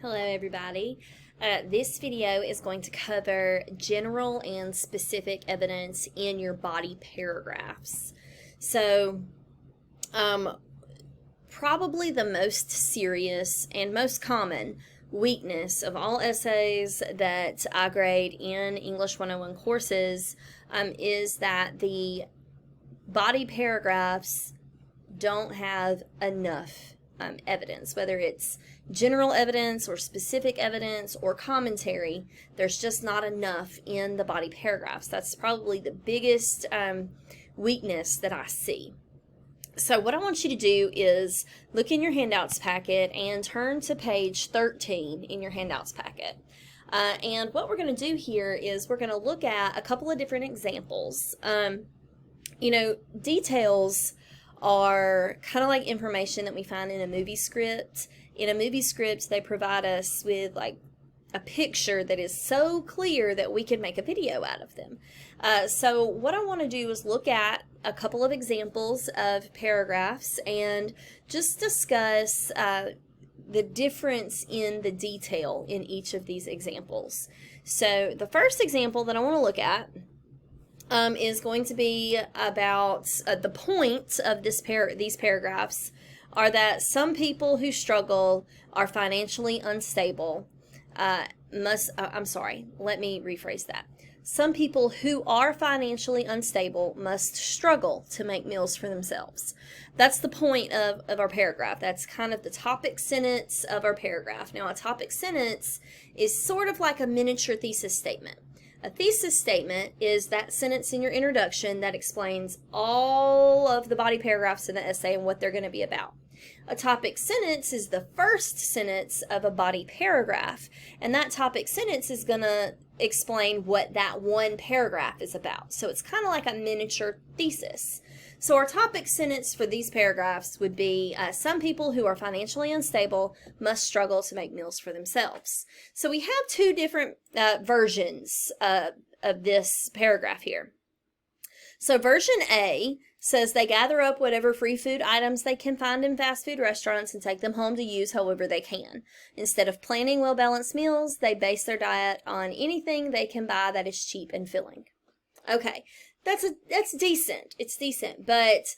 Hello everybody. This video is going to cover general and specific evidence in your body paragraphs. So, probably the most serious and most common weakness of all essays that I grade in English 101 courses is that the body paragraphs don't have enough evidence, whether it's general evidence or specific evidence or commentary. There's just not enough in the body paragraphs. That's probably the biggest weakness that I see. So what I want you to do is look in your handouts packet and turn to page 13 in your handouts packet. And what we're going to do here is we're going to look at a couple of different examples. Details are kind of like information that we find in a movie script. In a movie script, they provide us with like a picture that is so clear that we can make a video out of them. So what I want to do is look at a couple of examples of paragraphs and just discuss the difference in the detail in each of these examples. So the first example that I want to look at is going to be about the point of these paragraphs are that some people who struggle are financially unstable let me rephrase that. Some people who are financially unstable must struggle to make meals for themselves. That's the point of our paragraph. That's kind of the topic sentence of our paragraph. Now, a topic sentence is sort of like a miniature thesis statement. A thesis statement is that sentence in your introduction that explains all of the body paragraphs in the essay and what they're going to be about. A topic sentence is the first sentence of a body paragraph, and that topic sentence is going to explain what that one paragraph is about. So it's kind of like a miniature thesis. So our topic sentence for these paragraphs would be, some people who are financially unstable must struggle to make meals for themselves. So we have two different versions of this paragraph here. So version A says they gather up whatever free food items they can find in fast food restaurants and take them home to use however they can. Instead of planning well-balanced meals, they base their diet on anything they can buy that is cheap and filling. Okay, that's decent. It's decent, but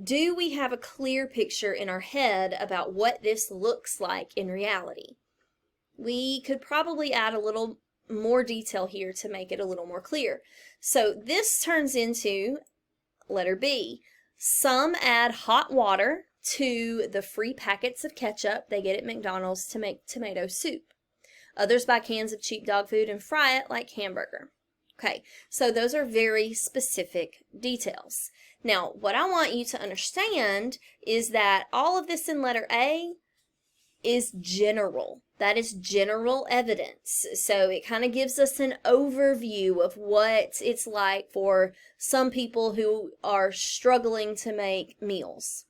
do we have a clear picture in our head about what this looks like in reality? We could probably add a little more detail here to make it a little more clear. So this turns into letter B. Some add hot water to the free packets of ketchup they get at McDonald's to make tomato soup. Others buy cans of cheap dog food and fry it like hamburger. Okay, so those are very specific details. Now, what I want you to understand is that all of this in letter A is general. That is general evidence. So it kind of gives us an overview of what it's like for some people who are struggling to make meals.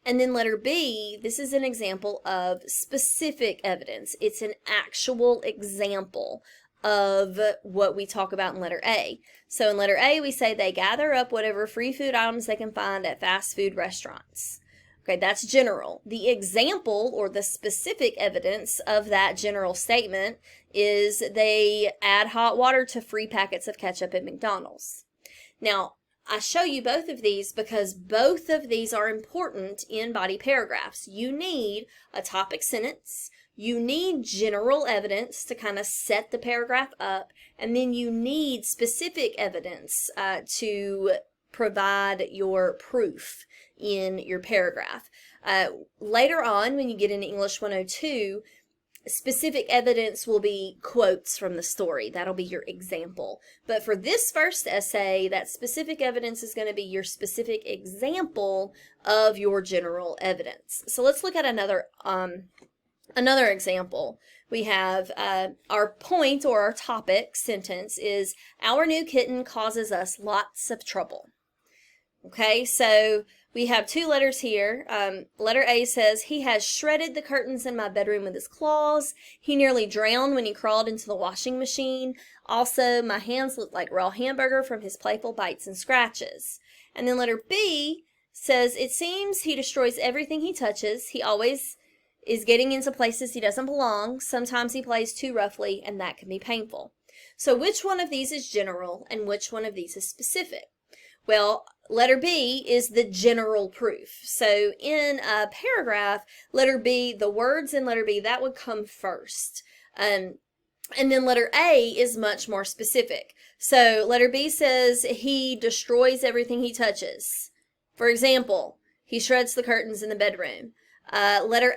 And then letter B, this is an example of specific evidence. It's an actual example of what we talk about in letter A. So in letter A, we say they gather up whatever free food items they can find at fast food restaurants. Okay, that's general. The example or the specific evidence of that general statement is they add hot water to free packets of ketchup at McDonald's. Now, I show you both of these because both of these are important in body paragraphs. You need a topic sentence, you need general evidence to kind of set the paragraph up, and then you need specific evidence to provide your proof in your paragraph. Later on, when you get into English 102, specific evidence will be quotes from the story. That'll be your example. But for this first essay, that specific evidence is going to be your specific example of your general evidence. So let's look at another example. We have our point or our topic sentence is, our new kitten causes us lots of trouble. Okay, so we have two letters here. Letter A says, he has shredded the curtains in my bedroom with his claws. He nearly drowned when he crawled into the washing machine. Also, my hands look like raw hamburger from his playful bites and scratches. And then letter B says, it seems he destroys everything he touches. He always is getting into places he doesn't belong. Sometimes he plays too roughly, and that can be painful. So which one of these is general and which one of these is specific? Well, letter B is the general proof. So in a paragraph, letter B, the words in letter B, that would come first. And then letter A is much more specific. So letter B says he destroys everything he touches. For example, he shreds the curtains in the bedroom. Letter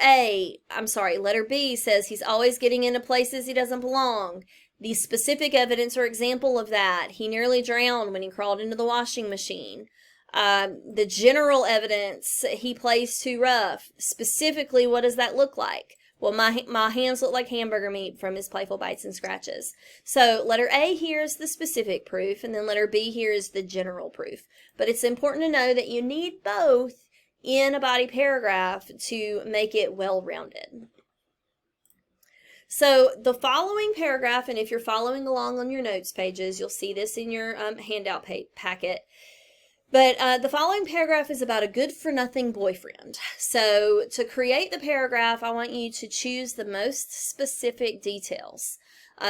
B says he's always getting into places he doesn't belong. The specific evidence or example of that, he nearly drowned when he crawled into the washing machine. The general evidence, he plays too rough. Specifically, what does that look like? Well, my hands look like hamburger meat from his playful bites and scratches. So letter A here is the specific proof, and then letter B here is the general proof. But it's important to know that you need both in a body paragraph to make it well-rounded. So the following paragraph, and if you're following along on your notes pages, you'll see this in your handout packet. But the following paragraph is about a good-for-nothing boyfriend. So to create the paragraph, I want you to choose the most specific details.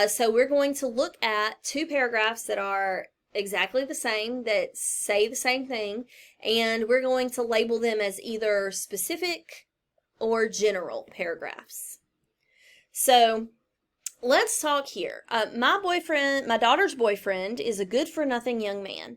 So we're going to look at two paragraphs that are exactly the same, that say the same thing, and we're going to label them as either specific or general paragraphs. So let's talk here. My daughter's boyfriend is a good-for-nothing young man.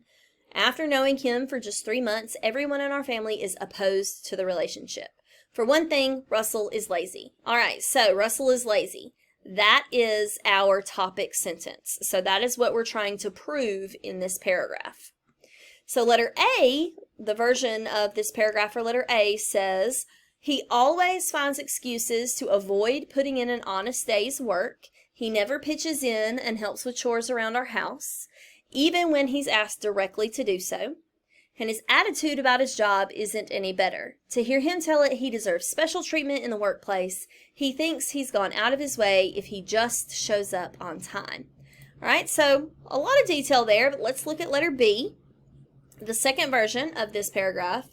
After knowing him for just 3 months, everyone in our family is opposed to the relationship. For one thing, Russell is lazy. All right, so Russell is lazy. That is our topic sentence. So that is what we're trying to prove in this paragraph. So letter A, the version of this paragraph for letter A says, he always finds excuses to avoid putting in an honest day's work. He never pitches in and helps with chores around our house, even when he's asked directly to do so. And his attitude about his job isn't any better. To hear him tell it he deserves special treatment in the workplace, he thinks he's gone out of his way if he just shows up on time. All right, so a lot of detail there, but let's look at letter B, the second version of this paragraph.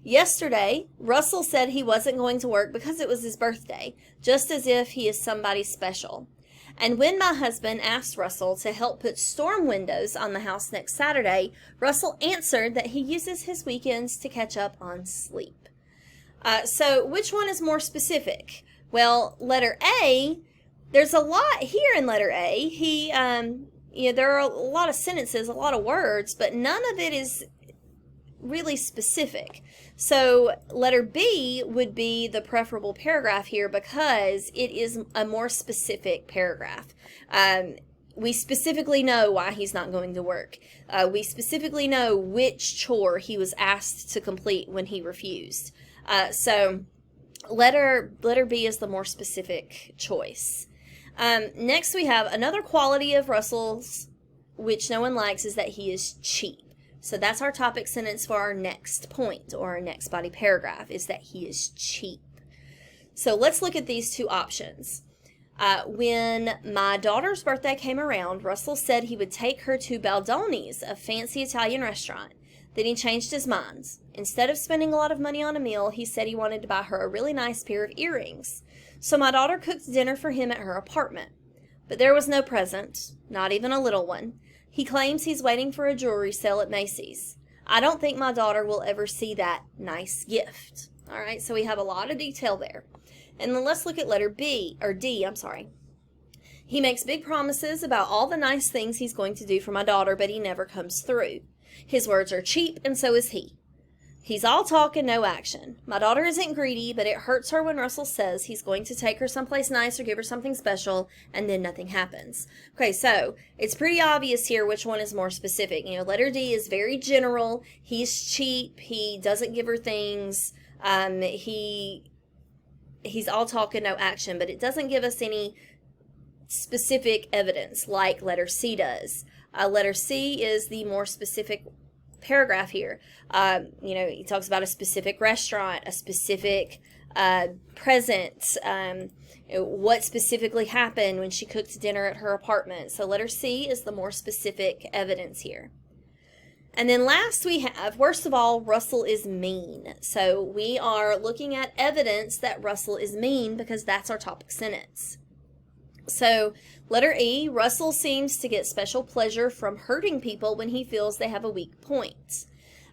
Yesterday, Russell said he wasn't going to work because it was his birthday, just as if he is somebody special. And when my husband asked Russell to help put storm windows on the house next Saturday, Russell answered that he uses his weekends to catch up on sleep. So which one is more specific? Well, letter A, there's a lot here in letter A. There are a lot of sentences, a lot of words, but none of it is really specific. So letter B would be the preferable paragraph here because it is a more specific paragraph. We specifically know why he's not going to work. We specifically know which chore he was asked to complete when he refused. So letter B is the more specific choice. Next we have another quality of Russell's which no one likes is that he is cheap. So that's our topic sentence for our next point or our next body paragraph is that he is cheap. So let's look at these two options. When my daughter's birthday came around, Russell said he would take her to Baldoni's, a fancy Italian restaurant. Then he changed his mind. Instead of spending a lot of money on a meal, he said he wanted to buy her a really nice pair of earrings. So my daughter cooked dinner for him at her apartment. But there was no present, not even a little one. He claims he's waiting for a jewelry sale at Macy's. I don't think my daughter will ever see that nice gift. All right, so we have a lot of detail there. And then let's look at letter D. He makes big promises about all the nice things he's going to do for my daughter, but he never comes through. His words are cheap, and so is he. He's all talk and no action. My daughter isn't greedy, but it hurts her when Russell says he's going to take her someplace nice or give her something special, and then nothing happens. Okay, so it's pretty obvious here which one is more specific. You know, letter D is very general. He's cheap. He doesn't give her things. He's all talk and no action, but it doesn't give us any specific evidence like letter C does. Letter C is the more specific paragraph here. He talks about a specific restaurant, a specific present, what specifically happened when she cooked dinner at her apartment. So letter C is the more specific evidence here. And then last we have, worst of all, Russell is mean. So we are looking at evidence that Russell is mean because that's our topic sentence. So letter E, Russell seems to get special pleasure from hurting people when he feels they have a weak point.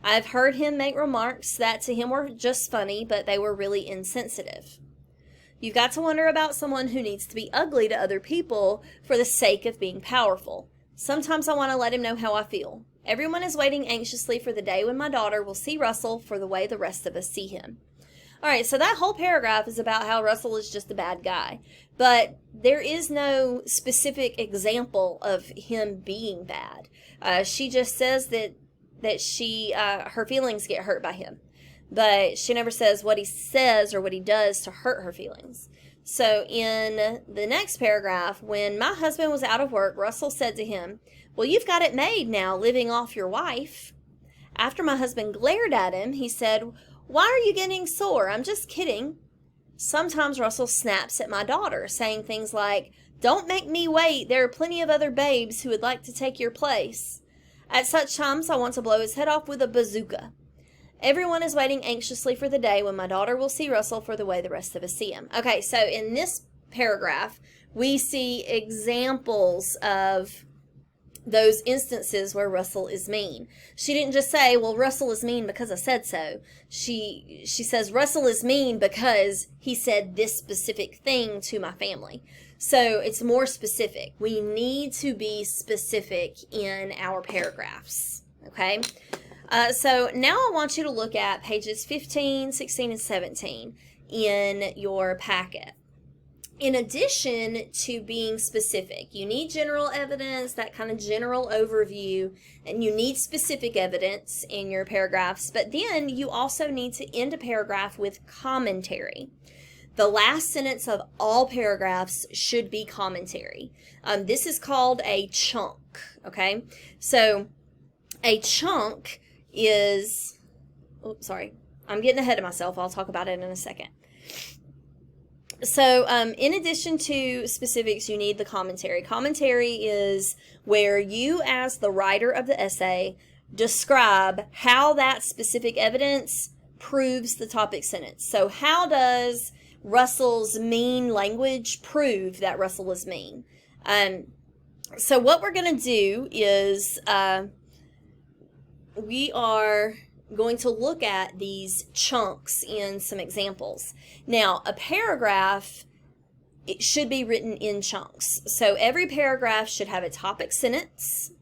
I've heard him make remarks that to him were just funny, but they were really insensitive. You've got to wonder about someone who needs to be ugly to other people for the sake of being powerful. Sometimes I want to let him know how I feel. Everyone is waiting anxiously for the day when my daughter will see Russell for the way the rest of us see him. All right, so that whole paragraph is about how Russell is just a bad guy. But there is no specific example of him being bad. She just says that her feelings get hurt by him. But she never says what he says or what he does to hurt her feelings. So in the next paragraph, when my husband was out of work, Russell said to him, "Well, you've got it made now, living off your wife." After my husband glared at him, he said, "Why are you getting sore? I'm just kidding." Sometimes Russell snaps at my daughter, saying things like, "Don't make me wait. There are plenty of other babes who would like to take your place." At such times, I want to blow his head off with a bazooka. Everyone is waiting anxiously for the day when my daughter will see Russell for the way the rest of us see him. Okay, so in this paragraph, we see examples of those instances where Russell is mean. She didn't just say, well, Russell is mean because I said so. She says, Russell is mean because he said this specific thing to my family. So it's more specific. We need to be specific in our paragraphs, okay? So now I want you to look at pages 15, 16, and 17 in your packet. In addition to being specific, you need general evidence, that kind of general overview, and you need specific evidence in your paragraphs, but then you also need to end a paragraph with commentary. The last sentence of all paragraphs should be commentary. This is called a chunk, okay? So a chunk is, oops, sorry, I'm getting ahead of myself. I'll talk about it in a second. So in addition to specifics, you need the commentary. Commentary is where you, as the writer of the essay, describe how that specific evidence proves the topic sentence. So how does Russell's mean language prove that Russell is mean? So what we're going to do is we are going to look at these chunks in some examples. Now, a paragraph, it should be written in chunks. So every paragraph should have a topic sentence.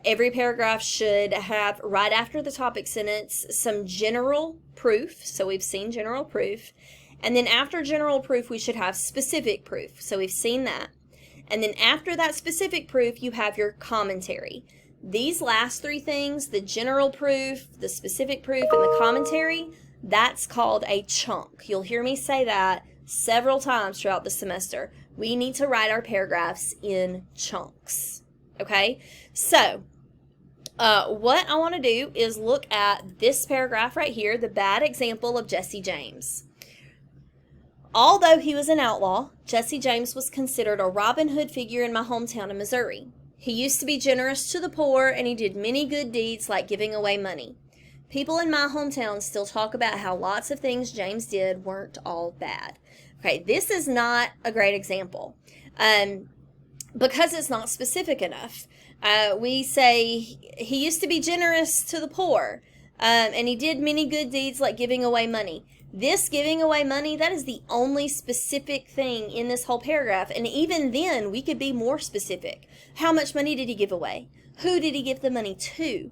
Every paragraph should have, right after the topic sentence, some general proof. So we've seen general proof. And then after general proof, we should have specific proof. So we've seen that. And then after that specific proof, you have your commentary. These last three things, the general proof, the specific proof, and the commentary, that's called a chunk. You'll hear me say that several times throughout the semester. We need to write our paragraphs in chunks, okay? So, what I want to do is look at this paragraph right here, the bad example of Jesse James. Although he was an outlaw, Jesse James was considered a Robin Hood figure in my hometown in Missouri. He used to be generous to the poor, and he did many good deeds like giving away money. People in my hometown still talk about how lots of things James did weren't all bad. Okay, this is not a great example because it's not specific enough. We say he used to be generous to the poor, and he did many good deeds like giving away money. This giving away money, that is the only specific thing in this whole paragraph. And even then, we could be more specific. How much money did he give away? Who did he give the money to?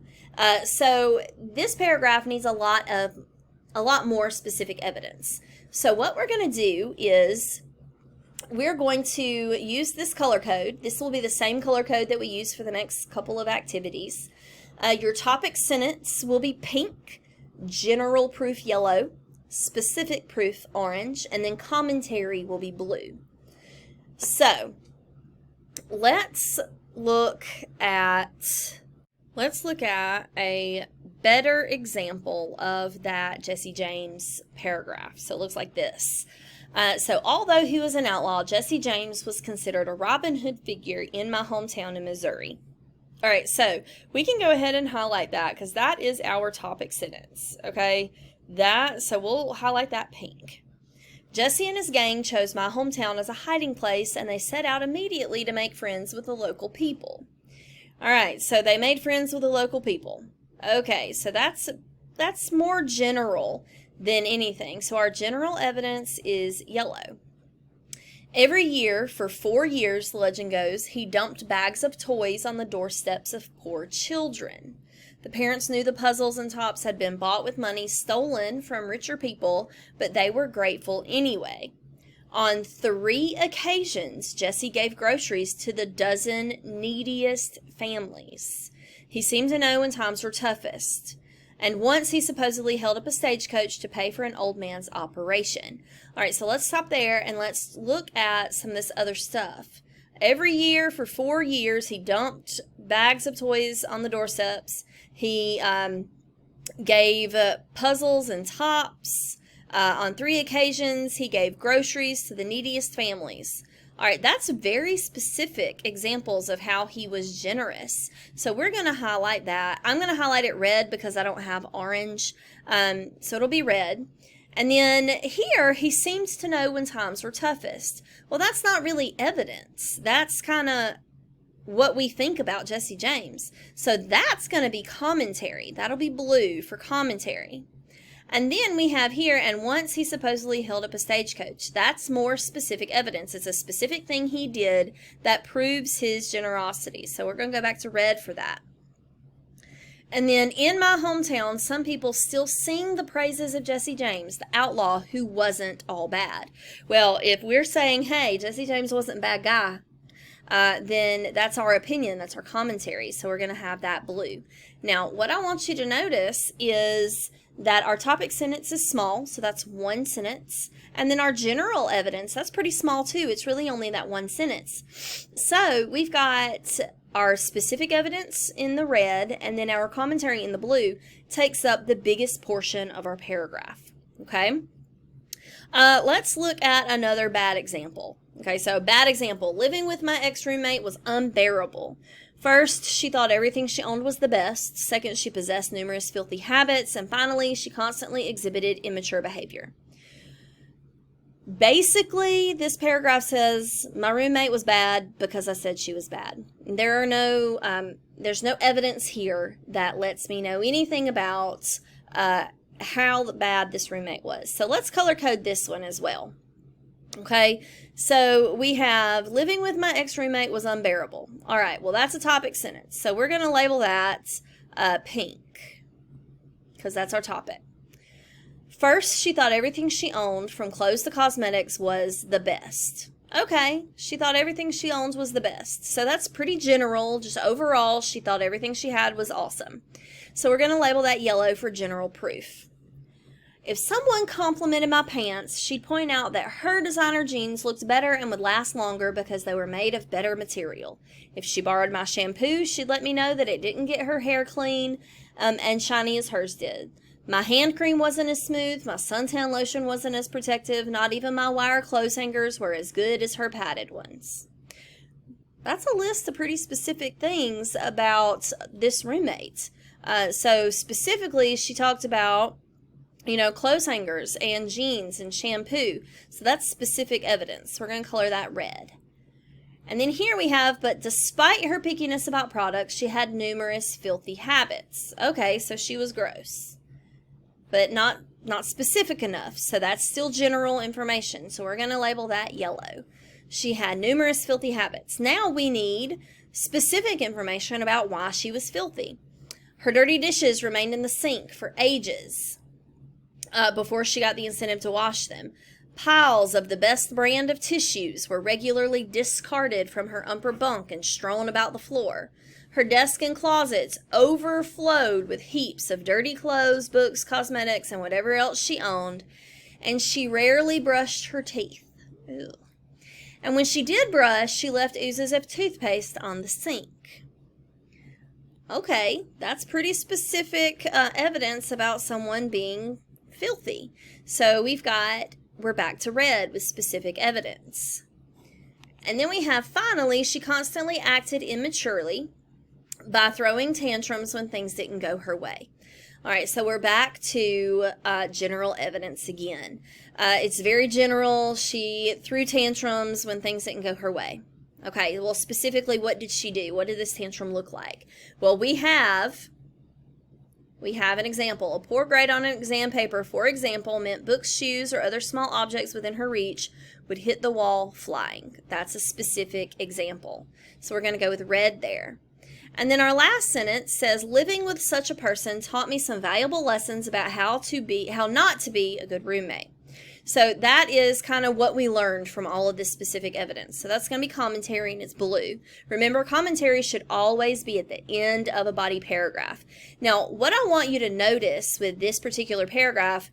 So this paragraph needs a lot more specific evidence. So what we're going to do is we're going to use this color code. This will be the same color code that we use for the next couple of activities. Your topic sentence will be pink, general proof yellow, specific proof orange, and then commentary will be blue. So let's look at a better example of that Jesse James paragraph. So it looks like this. So although he was an outlaw, Jesse James was considered a Robin Hood figure in my hometown in Missouri. All right, so we can go ahead and highlight that because that is our topic sentence, okay? So we'll highlight that pink. Jesse and his gang chose my hometown as a hiding place, and they set out immediately to make friends with the local people. All right, so they made friends with the local people. Okay, so that's more general than anything. So our general evidence is yellow. Every year, for 4 years, the legend goes, he dumped bags of toys on the doorsteps of poor children. The parents knew the puzzles and tops had been bought with money stolen from richer people, but they were grateful anyway. On 3 occasions, Jesse gave groceries to the dozen neediest families. He seemed to know when times were toughest. And once he supposedly held up a stagecoach to pay for an old man's operation. All right, so let's stop there and let's look at some of this other stuff. Every year for 4 years, he dumped bags of toys on the doorsteps. He gave puzzles and tops. On 3 occasions, he gave groceries to the neediest families. All right, that's very specific examples of how he was generous. So we're going to highlight that. I'm going to highlight it red because I don't have orange, so it'll be red. And then here, he seems to know when times were toughest. Well, that's not really evidence. That's kind of what we think about Jesse James. So that's going to be commentary. That'll be blue for commentary. And then we have here, and once he supposedly held up a stagecoach. That's more specific evidence. It's a specific thing he did that proves his generosity. So we're going to go back to red for that. And then in my hometown, some people still sing the praises of Jesse James, the outlaw who wasn't all bad. Well, if we're saying, hey, Jesse James wasn't a bad guy, then that's our opinion. That's our commentary. So we're going to have that blue. Now, what I want you to notice is that our topic sentence is small, so that's 1 sentence. And then our general evidence, that's pretty small too. It's really only that 1 sentence. So we've got our specific evidence in the red, and then our commentary in the blue takes up the biggest portion of our paragraph. Okay? Let's look at another bad example. Okay, so bad example. Living with my ex-roommate was unbearable. First, she thought everything she owned was the best. Second, she possessed numerous filthy habits. And finally, she constantly exhibited immature behavior. Basically, this paragraph says, my roommate was bad because I said she was bad. There's no evidence here that lets me know anything about how bad this roommate was. So let's color code this one as well. Okay, so we have living with my ex-roommate was unbearable. All right, well, that's a topic sentence. So we're going to label that pink because that's our topic. First, she thought everything she owned, from clothes to cosmetics, was the best. Okay, she thought everything she owns was the best. So that's pretty general. Just overall, she thought everything she had was awesome. So we're going to label that yellow for general proof. If someone complimented my pants, she'd point out that her designer jeans looked better and would last longer because they were made of better material. If she borrowed my shampoo, she'd let me know that it didn't get her hair clean and shiny as hers did. My hand cream wasn't as smooth, my suntan lotion wasn't as protective, not even my wire clothes hangers were as good as her padded ones. That's a list of pretty specific things about this roommate. So specifically, she talked about clothes hangers and jeans and shampoo. So that's specific evidence. We're going to color that red. And then here we have, but despite her pickiness about products, she had numerous filthy habits. Okay, so she was gross, but not specific enough. So that's still general information. So we're going to label that yellow. She had numerous filthy habits. Now we need specific information about why she was filthy. Her dirty dishes remained in the sink for ages. Before she got the incentive to wash them. Piles of the best brand of tissues were regularly discarded from her upper bunk and strewn about the floor. Her desk and closets overflowed with heaps of dirty clothes, books, cosmetics, and whatever else she owned, and she rarely brushed her teeth. Ew. And when she did brush, she left oozes of toothpaste on the sink. Okay, that's pretty specific evidence about someone being filthy. So we're back to red with specific evidence. And then we have, finally, she constantly acted immaturely. by throwing tantrums when things didn't go her way. All right, so we're back to general evidence again. It's very general. She threw tantrums when things didn't go her way. Okay, well, specifically, what did she do? What did this tantrum look like? Well, we have an example. A poor grade on an exam paper, for example, meant books, shoes, or other small objects within her reach would hit the wall flying. That's a specific example. So we're going to go with red there. And then our last sentence says, living with such a person taught me some valuable lessons about how not to be a good roommate. So that is kind of what we learned from all of this specific evidence. So that's going to be commentary, and it's blue. Remember, commentary should always be at the end of a body paragraph. Now, what I want you to notice with this particular paragraph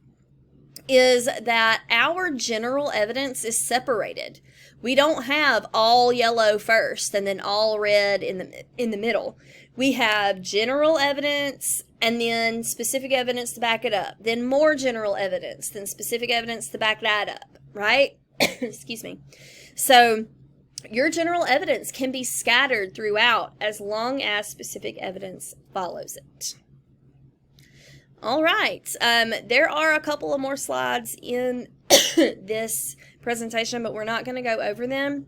is that our general evidence is separated. We don't have all yellow first and then all red in the middle. We have general evidence and then specific evidence to back it up, then more general evidence, then specific evidence to back that up, right? Excuse me. So your general evidence can be scattered throughout as long as specific evidence follows it. All right, there are a couple of more slides in this presentation, but we're not going to go over them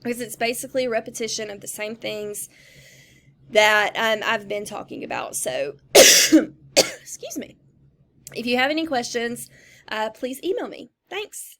because it's basically a repetition of the same things that I've been talking about. So, excuse me. If you have any questions, please email me. Thanks.